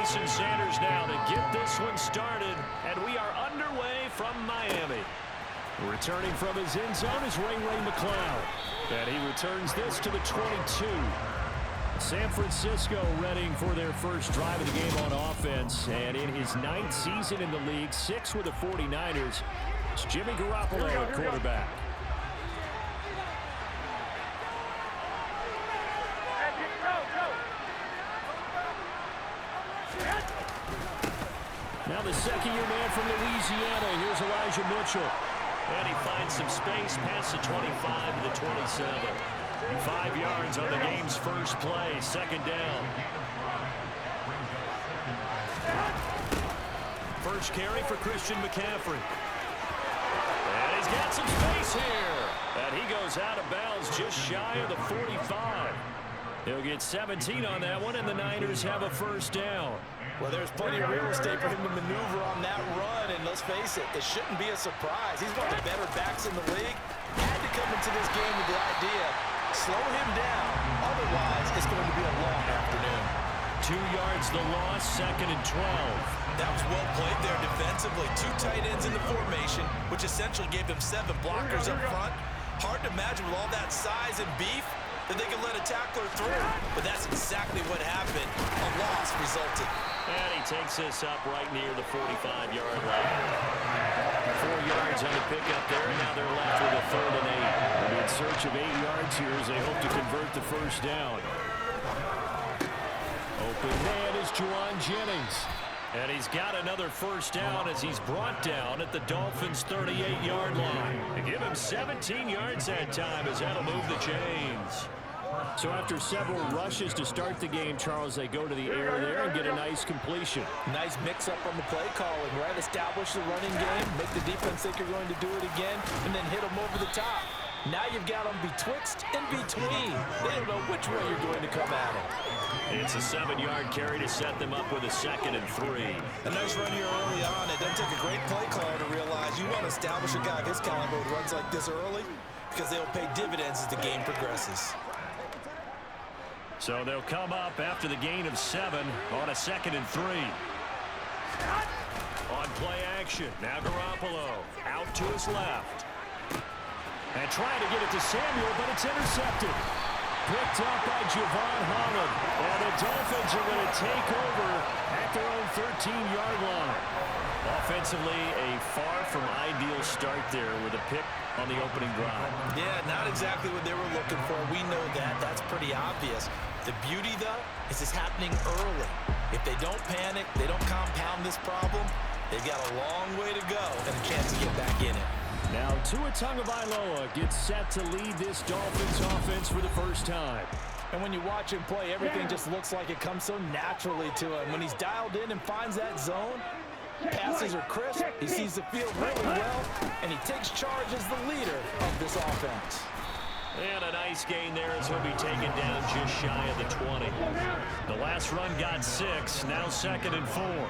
Jason Sanders now to get this one started, and we are underway from Miami. Returning from his end zone is Ray McCloud, and he returns this to the 22. San Francisco readying for their first drive of the game on offense, and in his 9th season in the league, 6 with the 49ers, it's Jimmy Garoppolo at quarterback. Now the second-year man from Louisiana, here's Elijah Mitchell. And he finds some space past the 25 to the 27. 5 yards on the game's first play, second down. First carry for Christian McCaffrey. And he's got some space here. And he goes out of bounds just shy of the 45. He'll get 17 on that one, and the Niners have a first down. Well, there's plenty of real estate for him to maneuver on that run, and let's face it, it shouldn't be a surprise. He's one of the better backs in the league. Had to come into this game with the idea, slow him down, otherwise it's going to be a long afternoon. 2 yards the loss, second and 12. That was well played there defensively. 2 tight ends in the formation, which essentially gave them 7 blockers up front. Hard to imagine with all that size and beef that they could let a tackler through, but that's exactly what happened. A loss resulted. And he takes this up right near the 45-yard line. 4 yards on the pickup there, and now they're left with a 3rd and 8. They're in search of 8 yards here as they hope to convert the first down. Open man is Juwan Jennings. And he's got another first down as he's brought down at the Dolphins' 38-yard line. They give him 17 yards that time as that'll move the chains. So after several rushes to start the game, Charles, they go to the air there and get a nice completion. Nice mix-up on the play calling, right? Establish the running game, make the defense think you're going to do it again, and then hit them over the top. Now you've got them betwixt and between. They don't know which way you're going to come at them. It's a 7-yard carry to set them up with a 2nd and 3. A nice run here early on. It doesn't take a great play caller to realize you want to establish a guy of his caliber who runs like this early because they'll pay dividends as the game progresses. So they'll come up after the gain of 7 on a 2nd and 3. On play action, now Garoppolo out to his left. And trying to get it to Samuel, but it's intercepted. Picked up by Javon Holland. And the Dolphins are going to take over at their own 13-yard line. Offensively, a far from ideal start there with a pick on the opening drive. Yeah, not exactly what they were looking for. We know that. That's pretty obvious. The beauty, though, is it's happening early. If they don't panic, they don't compound this problem, they've got a long way to go and a chance to get back in it. Now Tua Tagovailoa gets set to lead this Dolphins offense for the first time. And when you watch him play, everything just looks like it comes so naturally to him. When he's dialed in and finds that zone, passes are crisp, he sees the field really well, and he takes charge as the leader of this offense. And a nice gain there as he'll be taken down just shy of the 20. The last run got 6, now 2nd and 4.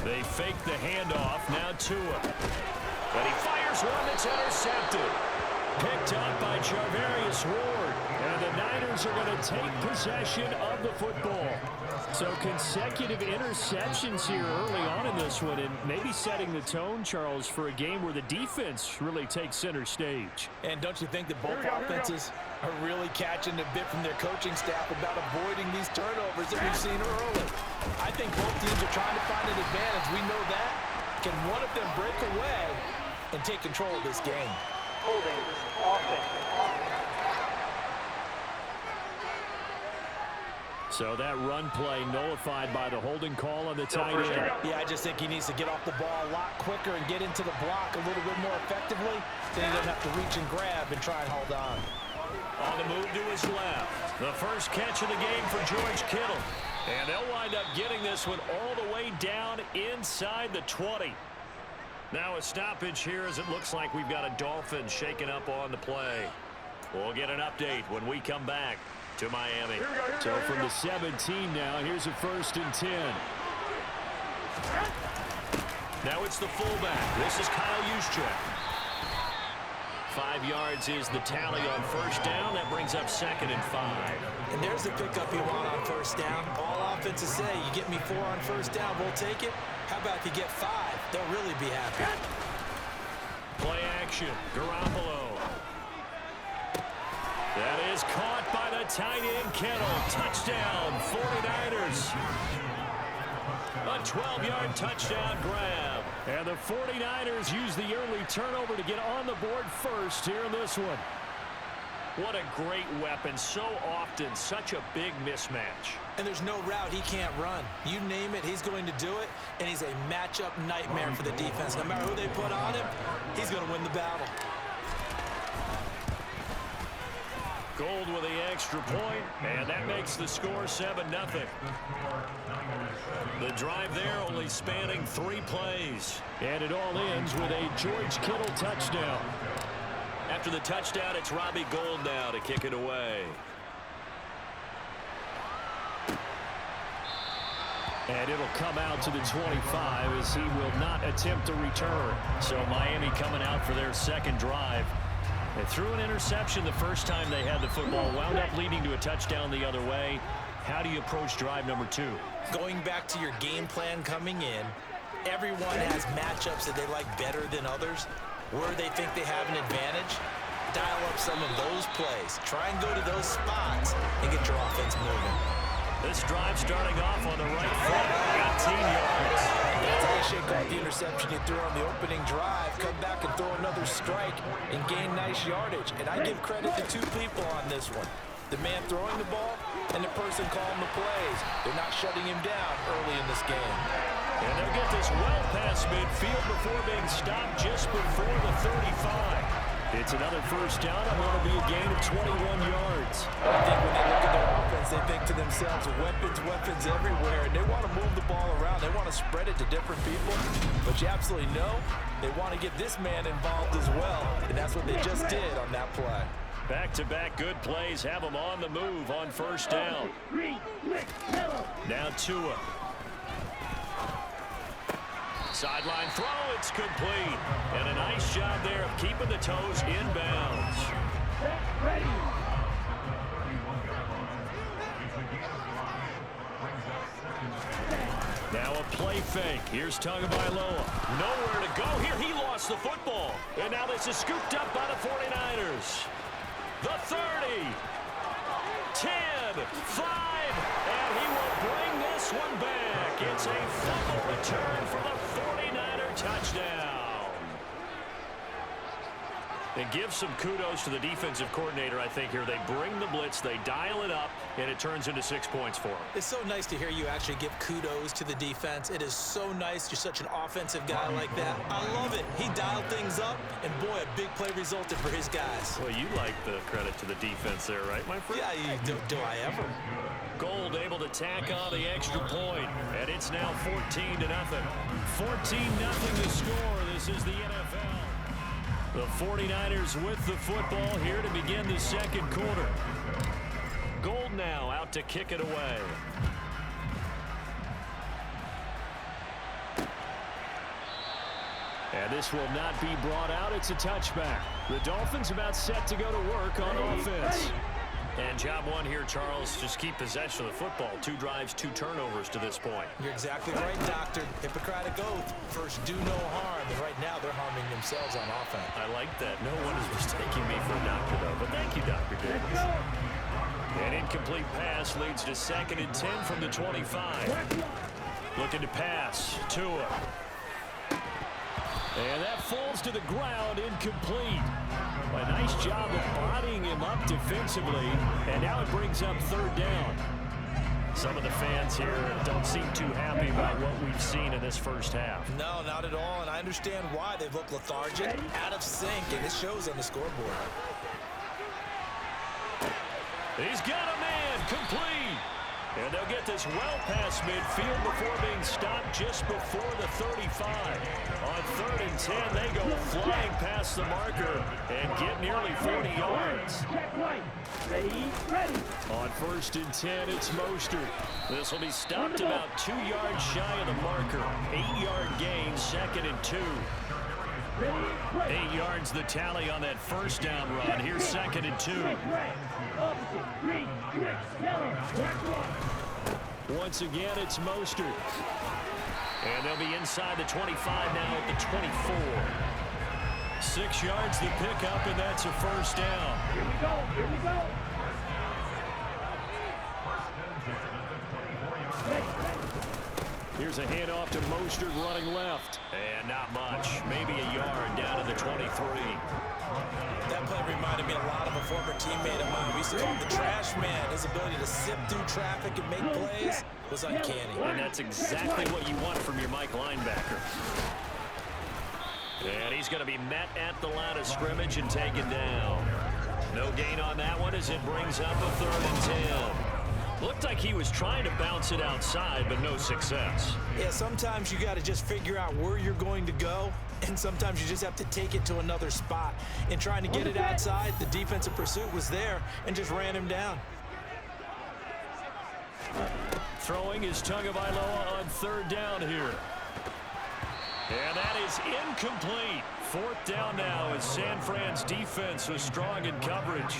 They fake the handoff, now Tua. But he fires one that's intercepted. Picked up by Charvarius Ward. And the Niners are going to take possession of the football. So consecutive interceptions here early on in this one, and maybe setting the tone, Charles, for a game where the defense really takes center stage. And don't you think that both offenses are really catching a bit from their coaching staff about avoiding these turnovers that we've seen early? I think both teams are trying to find an advantage. We know that. Can one of them break away and take control of this game? Holding offense. So that run play nullified by the holding call on the tight end. Yeah, I just think he needs to get off the ball a lot quicker and get into the block a little bit more effectively. Then he doesn't have to reach and grab and try and hold on. On the move to his left. The first catch of the game for George Kittle. And they'll wind up getting this one all the way down inside the 20. Now a stoppage here as it looks like we've got a Dolphins shaking up on the play. We'll get an update when we come back to Miami. So from the 17 now, here's a 1st and 10. Now it's the fullback. This is Kyle Juszczyk. 5 yards is the tally on first down. That brings up 2nd and 5. And there's the pickup you want on first down. All offenses say, you get me 4 on first down, we'll take it. How about if you get 5? They'll really be happy. Play action. Garoppolo. That is caught by the tight end, Kittle. Touchdown, 49ers. A 12-yard touchdown grab. And the 49ers use the early turnover to get on the board first here in this one. What a great weapon. So often, such a big mismatch. And there's no route he can't run. You name it, he's going to do it. And he's a matchup nightmare for the defense. No matter who they put on him, he's going to win the battle. Gold with the extra point, and that makes the score 7-0. The drive there only spanning 3 plays. And it all ends with a George Kittle touchdown. After the touchdown, it's Robbie Gould now to kick it away. And it'll come out to the 25 as he will not attempt to return. So Miami coming out for their second drive. They threw an interception the first time they had the football, wound up leading to a touchdown the other way. How do you approach drive number 2? Going back to your game plan coming in, everyone has matchups that they like better than others. Where they think they have an advantage, dial up some of those plays. Try and go to those spots and get your offense moving. This drive starting off on the right foot, 18 yards. That's how you shake off the interception you threw on the opening drive. Come back and throw another strike and gain nice yardage. And I give credit to 2 people on this one. The man throwing the ball and the person calling the plays. They're not shutting him down early in this game. And they'll get this well past midfield before being stopped just before the 35. It's another first down. It will be a gain of 21 yards. I think when they look at their offense, they think to themselves, weapons everywhere, and they want to move the ball around. They want to spread it to different people, but you absolutely know they want to get this man involved as well, and that's what they just did on that play. Back-to-back good plays have them on the move on first down. Now Tua. Sideline throw, it's complete. And a nice job there of keeping the toes inbounds. Now a play fake. Here's Tagovailoa. Nowhere to go here. He lost the football. And now this is scooped up by the 49ers. The 30. 10, 5, and he will bring this one back. It's a fumble return for the 49er touchdown. And give some kudos to the defensive coordinator, I think, here. They bring the blitz, they dial it up, and it turns into 6 points for them. It's so nice to hear you actually give kudos to the defense. It is so nice. You're such an offensive guy like that. I love it. He dialed things up, and boy, a big play resulted for his guys. Well, you like the credit to the defense there, right, my friend? Yeah, do I ever? Gould able to tack on the extra point, and it's now 14-0. 14-0 to score. This is the NFL. The 49ers with the football here to begin the second quarter. Gould now out to kick it away. And this will not be brought out. It's a touchback. The Dolphins about set to go to work on offense. And job one here, Charles, just keep possession of the football. 2 drives, 2 turnovers to this point. You're exactly right, Doctor. Hippocratic oath. First, do no harm. And right now, they're harming themselves on offense. I like that. No one is mistaking me for a doctor, though. But thank you, Dr. Davis. An incomplete pass leads to 2nd and 10 from the 25. Looking to pass. Tua. And that falls to the ground, incomplete. A nice job of bodying him up defensively, and now it brings up 3rd down. Some of the fans here don't seem too happy about what we've seen in this first half. No, not at all, and I understand why. They've looked lethargic, out of sync, and it shows on the scoreboard. He's got a man, complete. And they'll get this well past midfield before being stopped just before the 35. On 3rd and 10, they go flying past the marker and get nearly 40 yards. On 1st and 10, it's Mostert. This will be stopped about 2 yards shy of the marker. 8-yard gain, 2nd and 2. 8 yards the tally on that first down run. Here's 2nd and 2. once again, it's Mostert. And they'll be inside the 25 now at the 24. 6 yards to pick up, and that's a first down. Here we go. Here we go. Here's a handoff to Mostert running left. And not much. Maybe a yard down to the 23. That play reminded me a lot of a former teammate of mine. We used to call him the trash man. His ability to sift through traffic and make plays was uncanny. And that's exactly what you want from your Mike linebacker. And he's going to be met at the line of scrimmage and taken down. No gain on that one as it brings up a 3rd and 10. Looked like he was trying to bounce it outside, but no success. Yeah, sometimes you got to just figure out where you're going to go, and sometimes you just have to take it to another spot. In trying to get it outside, the defensive pursuit was there and just ran him down. Throwing is Tagovailoa on 3rd down here. And that is incomplete. 4th down now as San Fran's defense was strong in coverage.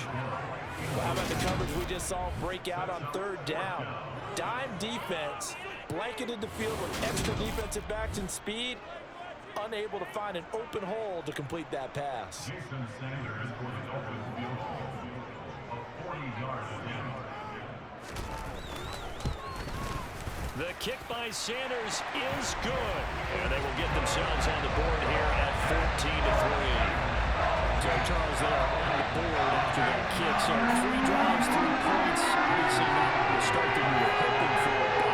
Well, how about the coverage we just saw break out on 3rd down? Dime defense, blanketed the field with extra defensive backs and speed, unable to find an open hole to complete that pass. The kick by Sanders is good. And they will get themselves on the board here at 14-3. So, Charles, they are on the board after that kick. So 3 drives, 3 points. Obviously not the start that we were hoping for, but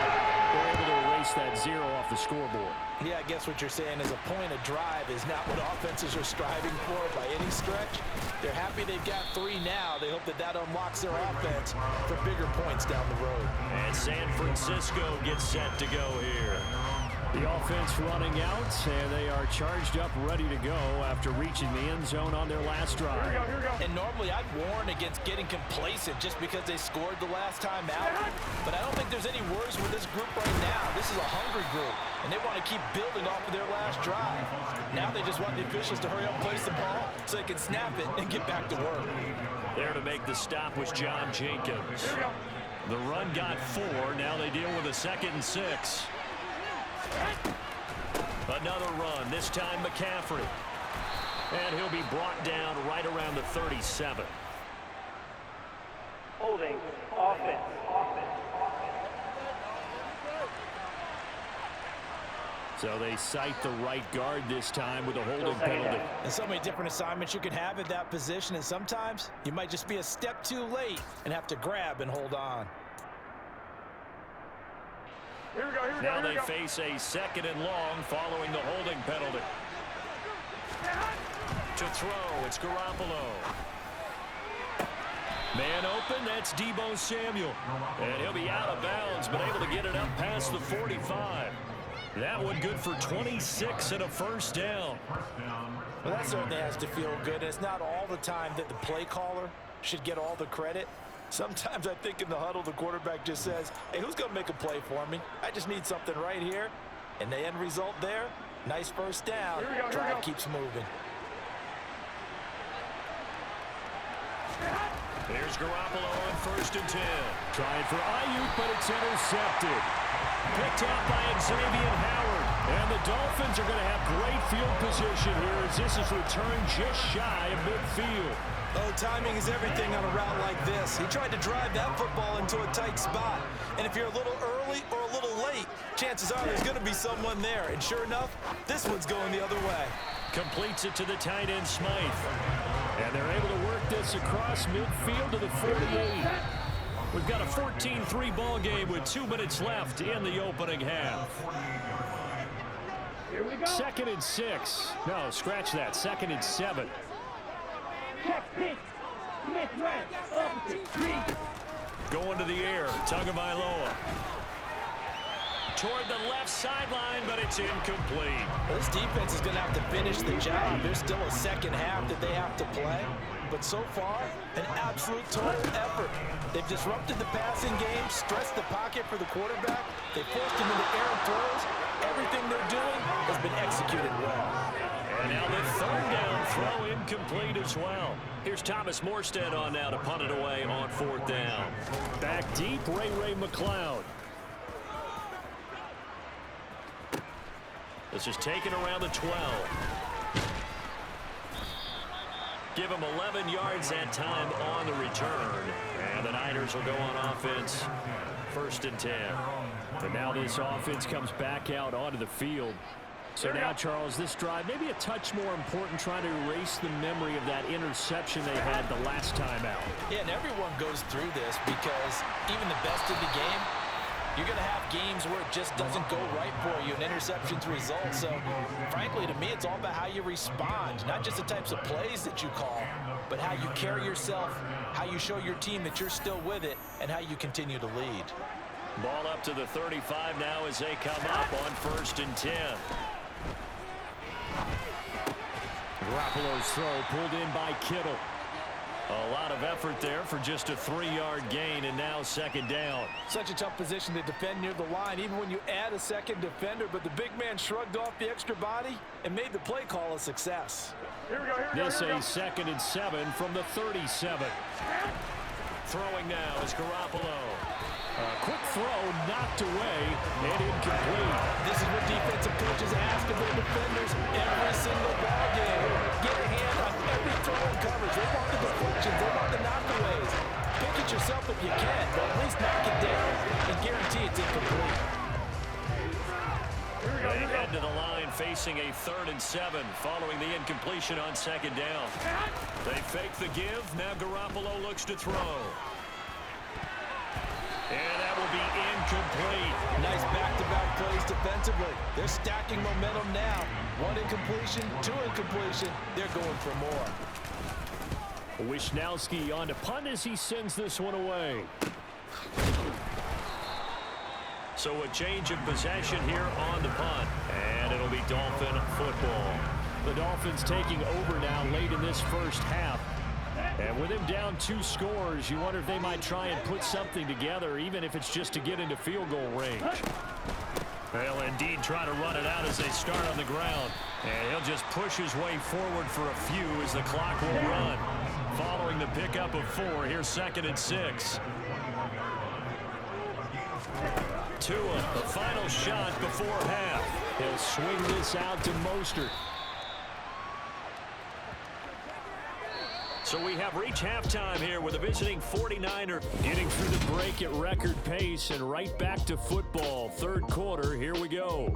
they're able to erase that 0 off the scoreboard. Yeah, I guess what you're saying is a point of drive is not what offenses are striving for by any stretch. They're happy they've got 3 now. They hope that that unlocks their offense for bigger points down the road. And San Francisco gets set to go here. The offense running out, and they are charged up, ready to go after reaching the end zone on their last drive. Here we go. And normally I'd warn against getting complacent just because they scored the last time out. But I don't think there's any worries with this group right now. This is a hungry group, and they want to keep building off of their last drive. Now they just want the officials to hurry up and place the ball so they can snap it and get back to work. There to make the stop was John Jenkins. The run got 4. Now they deal with a 2nd and 6. Another run, this time McCaffrey. And he'll be brought down right around the 37. Holding. Offense. So they cite the right guard this time with a holding penalty. And so many different assignments you can have at that position, and sometimes you might just be a step too late and have to grab and hold on. Here we go. Now they face a 2nd and long following the holding penalty. To throw, it's Garoppolo. Man open, that's Deebo Samuel. And he'll be out of bounds, but able to get it up past the 45. That one good for 26 and a 1st down. Well, that certainly has to feel good. It's not all the time that the play caller should get all the credit. Sometimes I think in the huddle, the quarterback just says, hey, who's going to make a play for me? I just need something right here. And the end result there, nice 1st down. Drive keeps moving. Here's Garoppolo on 1st and 10. Trying for Ayuk, but it's intercepted. Picked up by Xavier Howard. And the Dolphins are going to have great field position here as this is returned just shy of midfield. Oh, timing is everything on a route like this. He tried to drive that football into a tight spot. And if you're a little early or a little late, chances are there's going to be someone there. And sure enough, this one's going the other way. Completes it to the tight end, Smythe. And they're able to work this across midfield to the 48. We've got a 14-3 ball game with 2 minutes left in the opening half. Here we go. 2nd and 6. No, scratch that. 2nd and 7. Check pitch. Mid-range. Opposite. 3. Going to the air. Tagovailoa. Toward the left sideline, but it's incomplete. Well, this defense is going to have to finish the job. There's still a 2nd half that they have to play. But so far, an absolute total effort. They've disrupted the passing game, stressed the pocket for the quarterback. They forced him into errant throws. Everything they're doing has been executed well. And now the 3rd down throw incomplete as well. Here's Thomas Morstead on now to punt it away on 4th down. Back deep, Ray McCloud. This is taken around the 12. Give him 11 yards that time on the return. And the Niners will go on offense. 1st and 10. And now this offense comes back out onto the field. So now, Charles, this drive maybe a touch more important, trying to erase the memory of that interception they had the last time out. Yeah, and everyone goes through this because even the best in the game, you're going to have games where it just doesn't go right for you, and interceptions result. So, frankly, to me, it's all about how you respond, not just the types of plays that you call, but how you carry yourself, how you show your team that you're still with it, and how you continue to lead. Ball up to the 35 now as they come up on 1st and 10. Garoppolo's throw pulled in by Kittle. A lot of effort there for just a 3-yard gain, and now 2nd down. Such a tough position to defend near the line, even when you add a second defender, but the big man shrugged off the extra body and made the play call a success. Here we go. This a 2nd and 7 from the 37. Throwing now is Garoppolo. A quick throw knocked away and incomplete. This is what defensive coaches ask of their defenders every single ball game. Get a hand on every throw and coverage. They want the deflections. They want the knockaways. Pick it yourself if you can, but at least knock it down and guarantee it's incomplete. They head to the line facing a 3rd and 7 following the incompletion on 2nd down. They fake the give. Now Garoppolo looks to throw. And that will be incomplete. Nice back-to-back plays defensively. They're stacking momentum now. 1 incompletion, 2 incompletion. They're going for more. Wishnowski on to punt as he sends this one away. So a change of possession here on the punt. And it'll be Dolphin football. The Dolphins taking over now late in this first half. And with him down 2 scores, you wonder if they might try and put something together, even if it's just to get into field goal range. They'll indeed try to run it out as they start on the ground. And he'll just push his way forward for a few as the clock will run. Following the pickup of 4, here's 2nd and 6. Tua, the final shot before half. He'll swing this out to Mostert. So we have reached halftime here with a visiting 49er getting through the break at record pace and right back to football. 3rd quarter, here we go.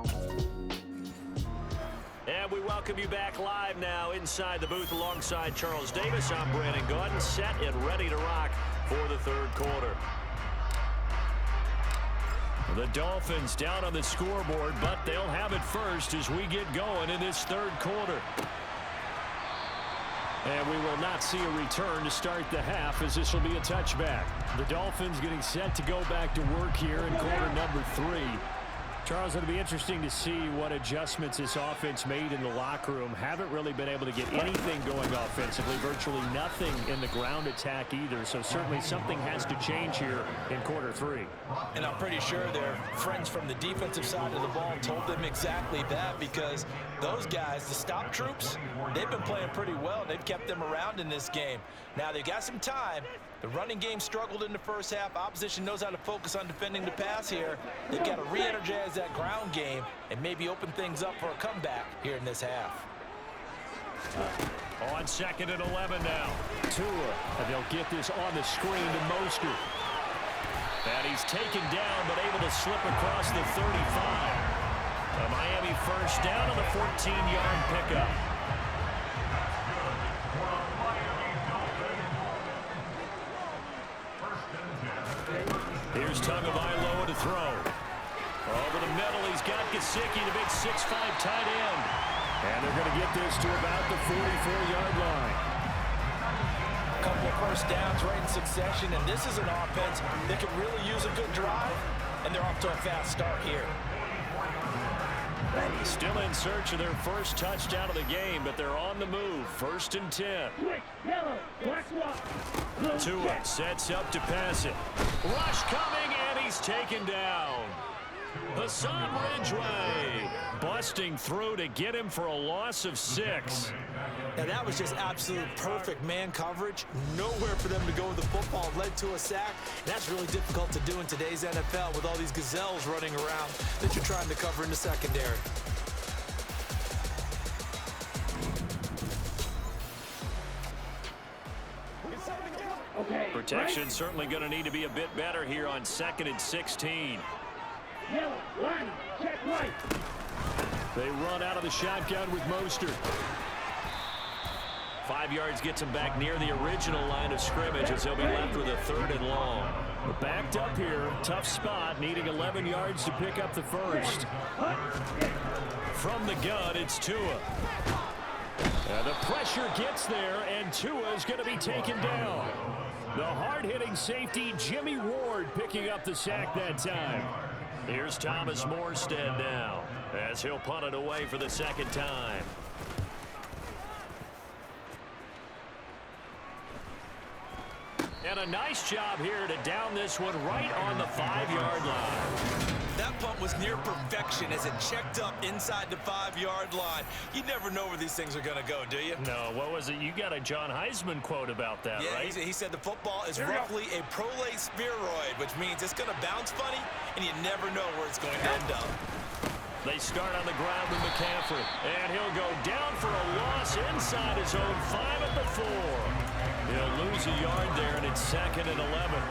And we welcome you back live now inside the booth alongside Charles Davis. I'm Brandon Gaudin, set and ready to rock for the 3rd quarter. The Dolphins down on the scoreboard, but they'll have it first as we get going in this 3rd quarter. And we will not see a return to start the half as this will be a touchback. The Dolphins getting set to go back to work here in quarter number 3. Charles, it'll be interesting to see what adjustments this offense made in the locker room. Haven't really been able to get anything going offensively, virtually nothing in the ground attack either. So certainly something has to change here in quarter 3. And I'm pretty sure their friends from the defensive side of the ball told them exactly that, because those guys, the stop troops, they've been playing pretty well. They've kept them around in this game. Now they've got some time. The running game struggled in the first half. Opposition knows how to focus on defending the pass here. They've got to re-energize that ground game and maybe open things up for a comeback here in this half. On 2nd and 11 now. Tua, and they'll get this on the screen to Mostert. And he's taken down, but able to slip across the 35. A Miami first down on the 14-yard pickup. Here's Tagovailoa to throw. Over the middle, he's got Gesicki, the big 6'5" tight end. And they're going to get this to about the 44-yard line. A couple of first downs right in succession, and this is an offense that could really use a good drive, and they're off to a fast start here. Still in search of their first touchdown of the game, but they're on the move. 1st and 10. Tua sets up to pass it. Rush coming, and he's taken down. Hassan Ridgeway busting through to get him for a loss of 6. Now that was just absolute perfect man coverage. Nowhere for them to go with the football. Led to a sack. That's really difficult to do in today's NFL with all these gazelles running around that you're trying to cover in the secondary. Protection certainly going to need to be a bit better here on 2nd and 16. Yellow, line, check right. They run out of the shotgun with Mostert. 5 yards gets him back near the original line of scrimmage as he'll be left with a 3rd and long. But backed up here, tough spot, needing 11 yards to pick up the first. From the gun, it's Tua. The pressure gets there, and Tua is going to be taken down. The hard-hitting safety, Jimmy Ward, picking up the sack that time. Here's Thomas Morstead now, as he'll punt it away for the 2nd time. And a nice job here to down this one right on the 5-yard line. That punt was near perfection as it checked up inside the 5-yard line. You never know where these things are going to go, do you? No, what was it? You got a John Heisman quote about that, yeah, right? He said the football is roughly a prolate spheroid, which means it's going to bounce funny, and you never know where it's going to end up. They start on the ground with McCaffrey, and he'll go down for a loss inside his own 5 at the 4. He'll lose a yard there, and it's 2nd and 11.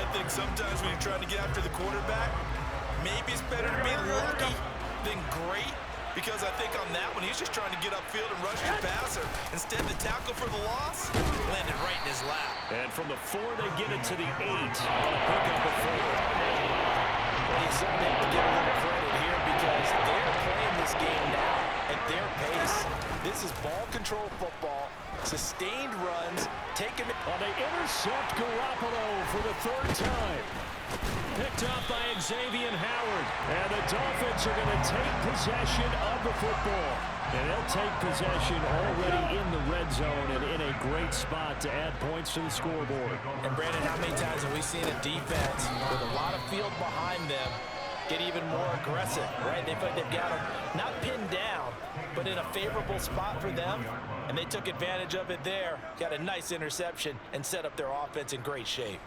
I think sometimes when you're trying to get after the quarterback, maybe it's better to be lucky than great, because I think on that one, he's just trying to get upfield and rush his passer. Instead, the tackle for the loss landed right in his lap. And from the 4, they get it to the 8 on a pickup of 4. You certainly have to give a little credit here because they're playing this game now at their pace. This is ball control football, sustained runs, taking it. Well, they intercept Garoppolo for the 3rd time. Picked up by Xavier Howard. And the Dolphins are going to take possession of the football. And they'll take possession already in the red zone and in a great spot to add points to the scoreboard. And Brandon, how many times have we seen a defense with a lot of field behind them get even more aggressive, right? They feel like they've got them not pinned down, but in a favorable spot for them, and they took advantage of it there, got a nice interception, and set up their offense in great shape.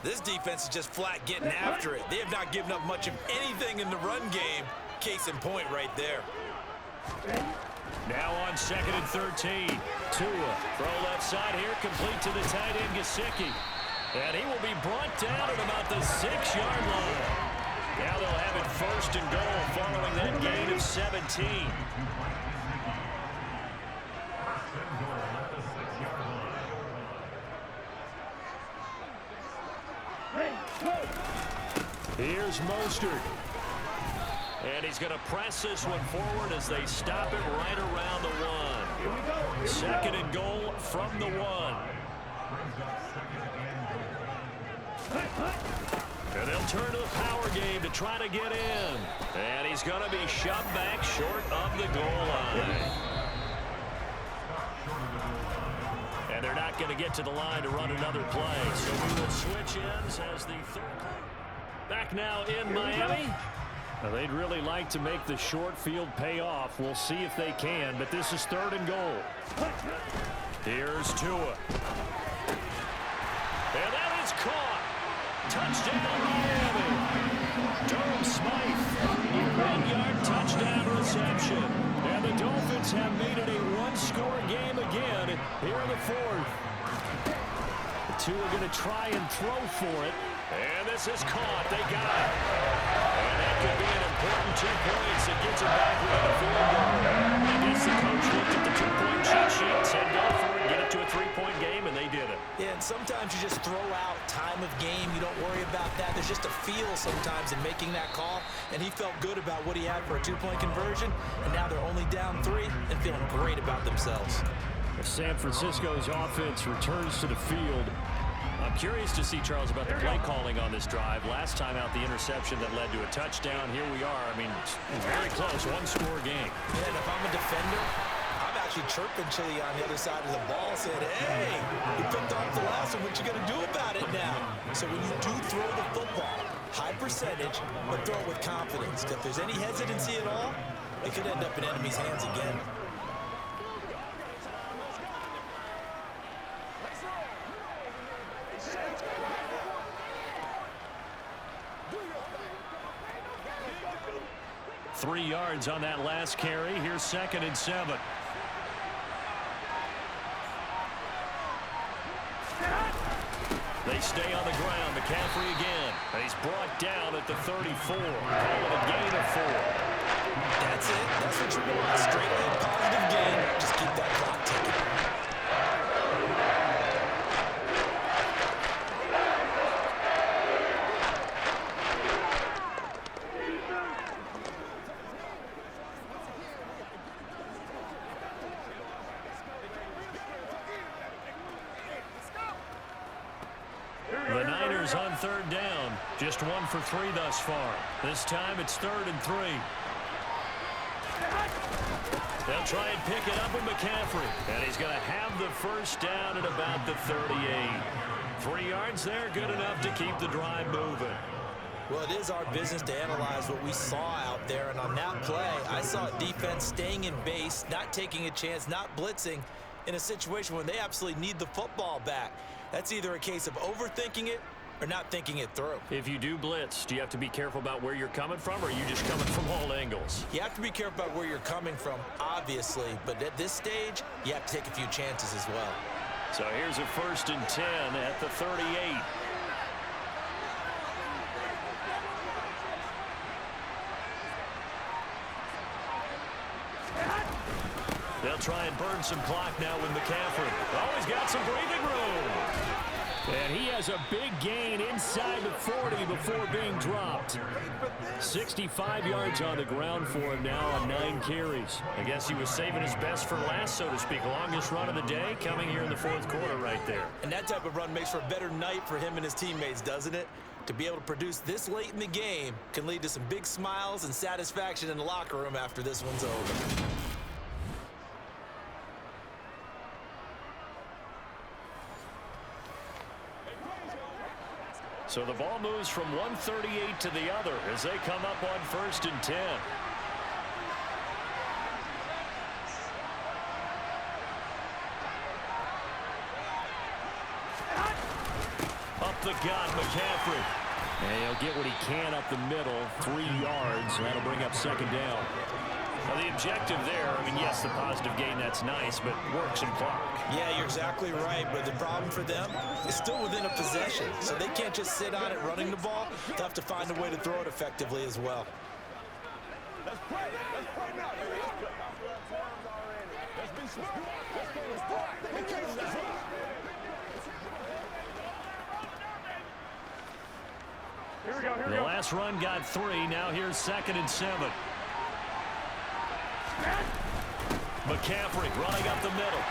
This defense is just flat getting after it. They have not given up much of anything in the run game. Case in point right there. Now on 2nd and 13. Tua, throw left side here, complete to the tight end, Gesicki. And he will be brought down at about the 6-yard line. Now they'll have it 1st and goal following that gain of 17. Here's Mostert. And he's going to press this one forward as they stop it right around the 1. 2nd and goal from the 1. And they'll turn to the power game to try to get in. And he's going to be shoved back short of the goal line. And they're not going to get to the line to run another play. So we will switch ends as the 3rd. Back now in Miami. Now they'd really like to make the short field pay off. We'll see if they can, but this is 3rd and goal. Here's Tua. And that is caught. Touchdown, Miami. Durham Smythe. 1-yard touchdown reception. And the Dolphins have made it a 1-score game again here in the 4th. The two are going to try and throw for it. And this is caught. They got it. And that could be an important 2 points that gets it back with a field goal. I guess the coach looked at the 2-point cheat sheet and said, go for it, get it to a 3-point game, and they did it. Yeah, and sometimes you just throw out time of game. You don't worry about that. There's just a feel sometimes in making that call, and he felt good about what he had for a 2-point conversion, and now they're only down 3 and feeling great about themselves. San Francisco's offense returns to the field. I'm curious to see, Charles, about the play calling on this drive. Last time out, the interception that led to a touchdown. Here we are. I mean, very close, 1-score game. Yeah, and if I'm a defender, I'm actually chirping Chili on the other side of the ball, saying, hey, you picked off the last one. What you going to do about it now? So when you do throw the football, high percentage, but throw it with confidence. If there's any hesitancy at all, it could end up in enemy's hands again. Three yards on that last carry. Here's 2nd and 7. They stay on the ground. McCaffrey again. And he's brought down at the 34. Call it a gain of 4. That's it. That's what you want. Straight ahead positive gain. Just keep that clock ticking. The Niners on third down. Just 1 for 3 thus far. This time it's 3rd and 3. They'll try and pick it up with McCaffrey. And he's going to have the first down at about the 38. 3 yards there, good enough to keep the drive moving. Well, it is our business to analyze what we saw out there. And on that play, I saw defense staying in base, not taking a chance, not blitzing in a situation when they absolutely need the football back. That's either a case of overthinking it or not thinking it through. If you do blitz, do you have to be careful about where you're coming from, or are you just coming from all angles? You have to be careful about where you're coming from, obviously, but at this stage, you have to take a few chances as well. So here's a 1st and 10 at the 38. They'll try and burn some clock now with McCaffrey. Oh, he's got some breathing room. And he has a big gain inside the 40 before being dropped. 65 yards on the ground for him now on 9 carries. I guess he was saving his best for last, so to speak. Longest run of the day coming here in the 4th quarter right there. And that type of run makes for a better night for him and his teammates, doesn't it? To be able to produce this late in the game can lead to some big smiles and satisfaction in the locker room after this one's over. So the ball moves from 138 to the other as they come up on 1st and 10. Up the gut, McCaffrey. And he'll get what he can up the middle, 3 yards. That'll bring up 2nd down. Well, the objective there, I mean, yes, the positive gain, that's nice, but work some clock. Yeah, you're exactly right, but the problem for them is still within a possession, so they can't just sit on it running the ball. They'll have to find a way to throw it effectively as well. Let's play now. Let's be smart. Here we go. The last run got 3. Now here's 2nd and 7. McCaffrey running up the middle.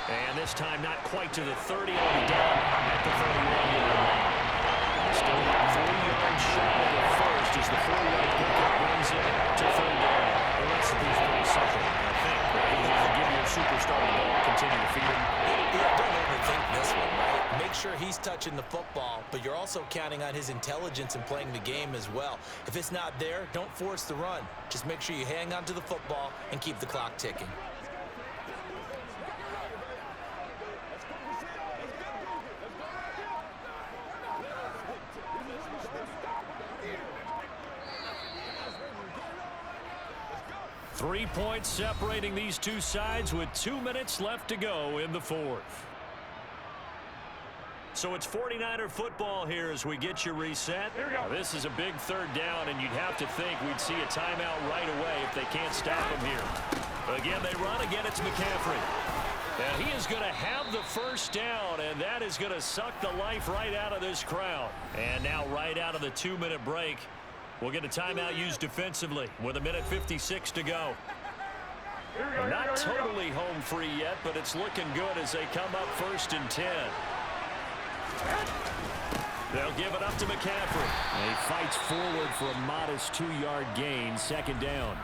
And this time not quite to the 30. It'll be down at the 31-yard line. Still 3 yards shy of the first as the 4-yard pickup brings it to 3rd down. The recipe's pretty simple, I think. If you give your superstar the ball, continue to feed him. Yeah, don't overthink this one, right? Make sure he's touching the football, but you're also counting on his intelligence in playing the game as well. If it's not there, don't force the run. Just make sure you hang on to the football and keep the clock ticking. Three points separating these two sides with 2 minutes left to go in the 4th. So it's 49er football here as we get you reset. Now, this is a big 3rd down, and you'd have to think we'd see a timeout right away if they can't stop him here. But again, they run. Again, it's McCaffrey. And he is going to have the first down, and that is going to suck the life right out of this crowd. And now right out of the 2-minute break, we'll get a timeout used defensively with 1:56 to go. Not totally home free yet, but it's looking good as they come up 1st and 10. They'll give it up to McCaffrey. And he fights forward for a modest 2-yard gain, 2nd down.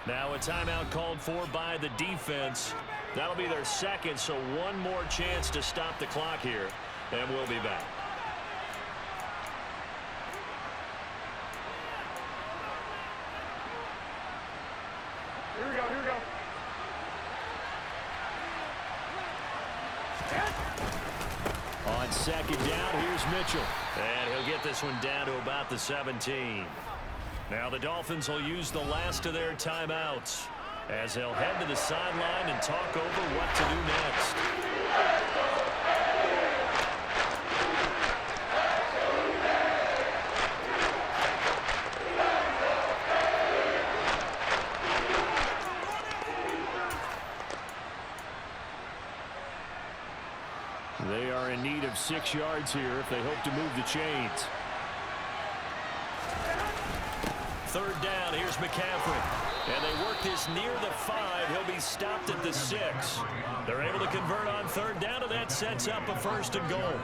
Now a timeout called for by the defense. That'll be their 2nd, so one more chance to stop the clock here, and we'll be back. Here we go. On 2nd down, here's Mitchell. And he'll get this one down to about the 17. Now the Dolphins will use the last of their timeouts as they'll head to the sideline and talk over what to do next. 6 yards here if they hope to move the chains. Third down, here's McCaffrey. And they work this near the 5. He'll be stopped at the 6. They're able to convert on third down, and that sets up a 1st and goal.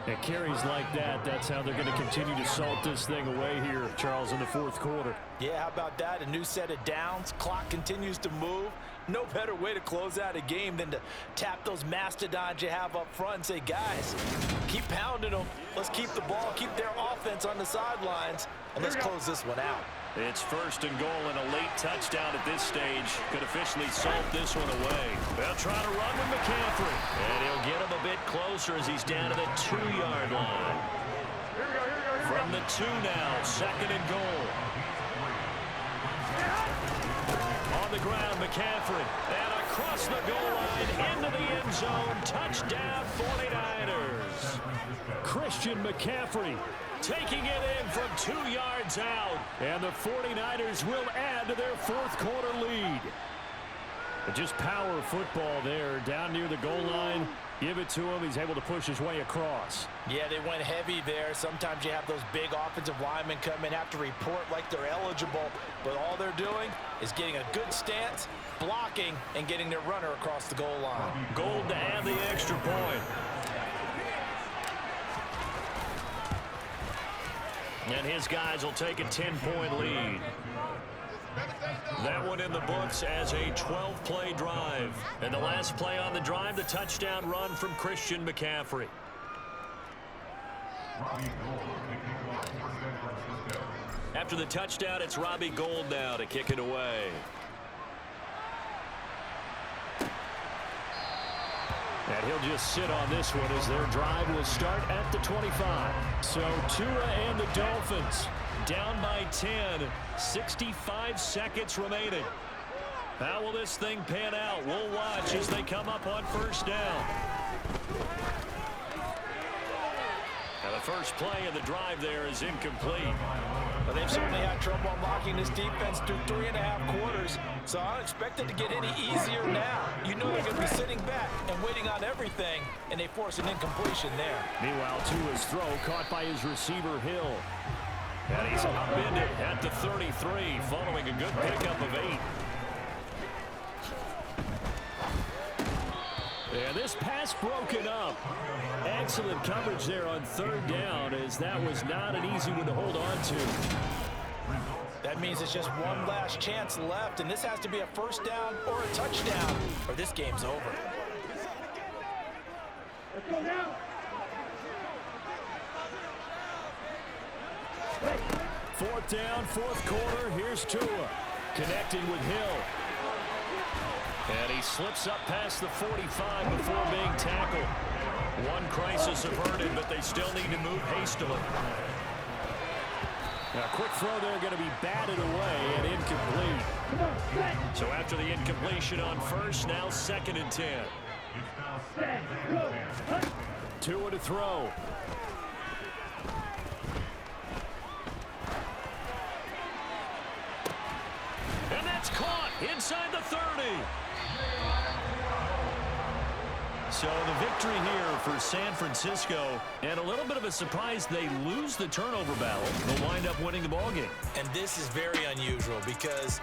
And carries like that, that's how they're going to continue to salt this thing away here, Charles, in the 4th quarter. Yeah, how about that? A new set of downs. Clock continues to move. No better way to close out a game than to tap those mastodons you have up front and say, guys, keep pounding them. Let's keep the ball, keep their offense on the sidelines, and let's close this one out. It's 1st and goal, and a late touchdown at this stage could officially salt this one away. They'll try to run with McCaffrey, and he'll get him a bit closer as he's down to the 2-yard line. From the 2 now, 2nd and goal. On the ground, McCaffrey, and across the goal line, into the end zone, touchdown 49ers. Christian McCaffrey taking it in from 2 yards out, and the 49ers will add to their 4th quarter lead. But just power football there, down near the goal line. Give it to him. He's able to push his way across. Yeah, they went heavy there. Sometimes you have those big offensive linemen come in, have to report like they're eligible, but all they're doing is getting a good stance, blocking, and getting their runner across the goal line. Gold to add the extra point. And his guys will take a 10-point lead. That one in the books as a 12-play drive. And the last play on the drive, the touchdown run from Christian McCaffrey. After the touchdown, it's Robbie Gould now to kick it away. And he'll just sit on this one as their drive will start at the 25. So Tua and the Dolphins down by 10, 65 seconds remaining. How will this thing pan out? We'll watch as they come up on 1st down. Now the first play of the drive there is incomplete. But they've certainly had trouble unlocking this defense through 3.5 quarters, so I don't expect it to get any easier now. You know they're going to be sitting back and waiting on everything, and they force an incompletion there. Meanwhile, Tua's throw caught by his receiver, Hill. And he's upended at the 33, following a good pickup of 8. And this pass broken up. Excellent coverage there on 3rd down, as that was not an easy one to hold on to. That means it's just one last chance left, and this has to be a 1st down or a touchdown, or this game's over. Let's go now. 4th down, 4th quarter. Here's Tua connecting with Hill. And he slips up past the 45 before being tackled. One crisis averted, but they still need to move hastily. Now, a quick throw there going to be batted away and incomplete. So after the incompletion on 1st, now 2nd and 10. Tua to throw. And that's caught inside the 30. So the victory here for San Francisco, and a little bit of a surprise, they lose the turnover battle. They'll wind up winning the ballgame. And this is very unusual because